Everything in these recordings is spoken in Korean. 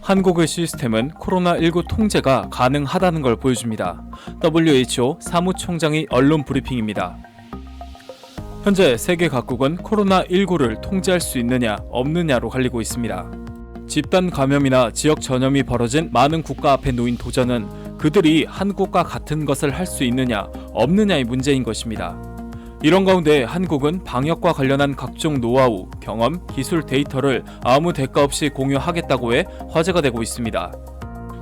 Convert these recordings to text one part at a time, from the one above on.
한국의 시스템은 코로나19 통제가 가능하다는 걸 보여줍니다. WHO 사무총장의 언론 브리핑입니다. 현재 세계 각국은 코로나19를 통제할 수 있느냐 없느냐로 갈리고 있습니다. 집단 감염이나 지역 전염이 벌어진 많은 국가 앞에 놓인 도전은 그들이 한국과 같은 것을 할 수 있느냐 없느냐의 문제인 것입니다. 이런 가운데 한국은 방역과 관련한 각종 노하우, 경험, 기술 데이터를 아무 대가 없이 공유하겠다고 해 화제가 되고 있습니다.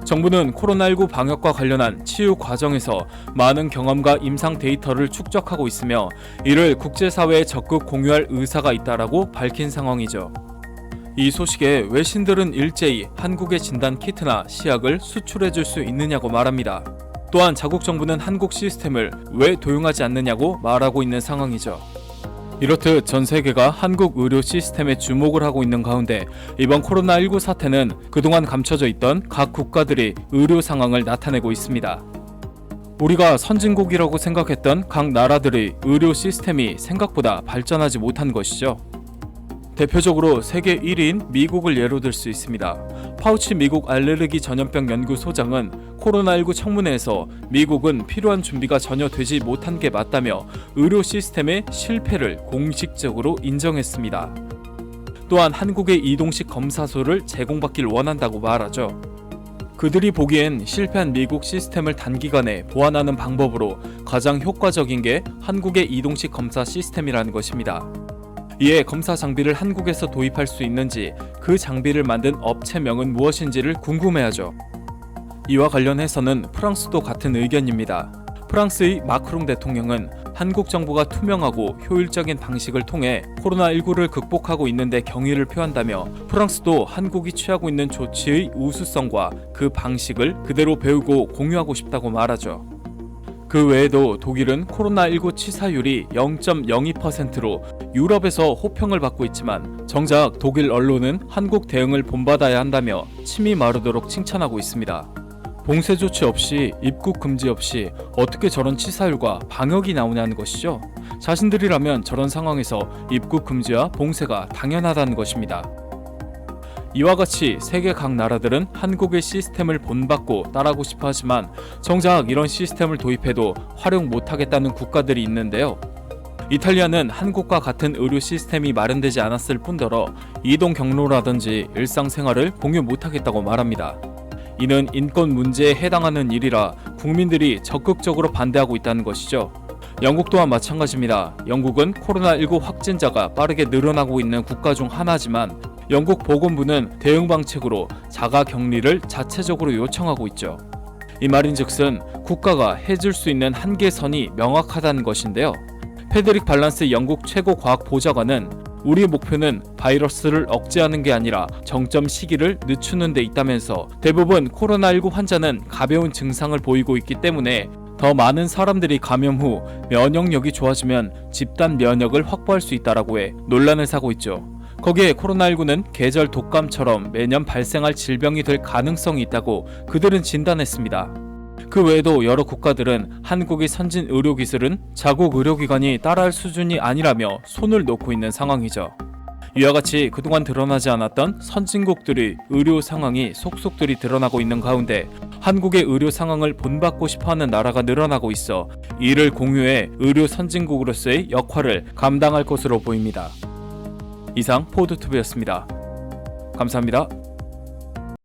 정부는 코로나19 방역과 관련한 치유 과정에서 많은 경험과 임상 데이터를 축적하고 있으며 이를 국제사회에 적극 공유할 의사가 있다라고 밝힌 상황이죠. 이 소식에 외신들은 일제히 한국의 진단 키트나 시약을 수출해줄 수 있느냐고 말합니다. 또한 자국 정부는 한국 시스템을 왜 도용하지 않느냐고 말하고 있는 상황이죠. 이렇듯 전 세계가 한국 의료 시스템에 주목을 하고 있는 가운데 이번 코로나19 사태는 그동안 감춰져 있던 각 국가들의 의료 상황을 나타내고 있습니다. 우리가 선진국이라고 생각했던 각 나라들의 의료 시스템이 생각보다 발전하지 못한 것이죠. 대표적으로 세계 1위인 미국을 예로 들 수 있습니다. 파우치 미국 알레르기 전염병 연구소장은 코로나19 청문회에서 미국은 필요한 준비가 전혀 되지 못한 게 맞다며 의료 시스템의 실패를 공식적으로 인정했습니다. 또한 한국의 이동식 검사소를 제공받길 원한다고 말하죠. 그들이 보기엔 실패한 미국 시스템을 단기간에 보완하는 방법으로 가장 효과적인 게 한국의 이동식 검사 시스템이라는 것입니다. 이에 검사 장비를 한국에서 도입할 수 있는지 그 장비를 만든 업체명은 무엇인지를 궁금해하죠. 이와 관련해서는 프랑스도 같은 의견입니다. 프랑스의 마크롱 대통령은 한국 정부가 투명하고 효율적인 방식을 통해 코로나19를 극복하고 있는데 경의를 표한다며 프랑스도 한국이 취하고 있는 조치의 우수성과 그 방식을 그대로 배우고 공유하고 싶다고 말하죠. 그 외에도 독일은 코로나19 치사율이 0.02%로 유럽에서 호평을 받고 있지만 정작 독일 언론은 한국 대응을 본받아야 한다며 침이 마르도록 칭찬하고 있습니다. 봉쇄 조치 없이 입국 금지 없이 어떻게 저런 치사율과 방역이 나오냐는 것이죠. 자신들이라면 저런 상황에서 입국 금지와 봉쇄가 당연하다는 것입니다. 이와 같이 세계 각 나라들은 한국의 시스템을 본받고 따라하고 싶어 하지만 정작 이런 시스템을 도입해도 활용 못하겠다는 국가들이 있는데요. 이탈리아는 한국과 같은 의료 시스템이 마련되지 않았을 뿐더러 이동 경로라든지 일상생활을 공유 못하겠다고 말합니다. 이는 인권 문제에 해당하는 일이라 국민들이 적극적으로 반대하고 있다는 것이죠. 영국 또한 마찬가지입니다. 영국은 코로나19 확진자가 빠르게 늘어나고 있는 국가 중 하나지만 영국 보건부는 대응 방책으로 자가 격리를 자체적으로 요청하고 있죠. 이 말인즉슨 국가가 해줄 수 있는 한계선이 명확하다는 것인데요. 패드릭 발란스 영국 최고 과학 보좌관은 우리의 목표는 바이러스를 억제하는 게 아니라 정점 시기를 늦추는 데 있다면서 대부분 코로나19 환자는 가벼운 증상을 보이고 있기 때문에 더 많은 사람들이 감염 후 면역력이 좋아지면 집단 면역을 확보할 수 있다라고 해 논란을 사고 있죠. 거기에 코로나19는 계절 독감처럼 매년 발생할 질병이 될 가능성이 있다고 그들은 진단했습니다. 그 외에도 여러 국가들은 한국의 선진 의료기술은 자국 의료기관이 따라할 수준이 아니라며 손을 놓고 있는 상황이죠. 이와 같이 그동안 드러나지 않았던 선진국들의 의료 상황이 속속들이 드러나고 있는 가운데 한국의 의료 상황을 본받고 싶어하는 나라가 늘어나고 있어 이를 공유해 의료 선진국으로서의 역할을 감당할 것으로 보입니다. 이상 포드투브였습니다. 감사합니다.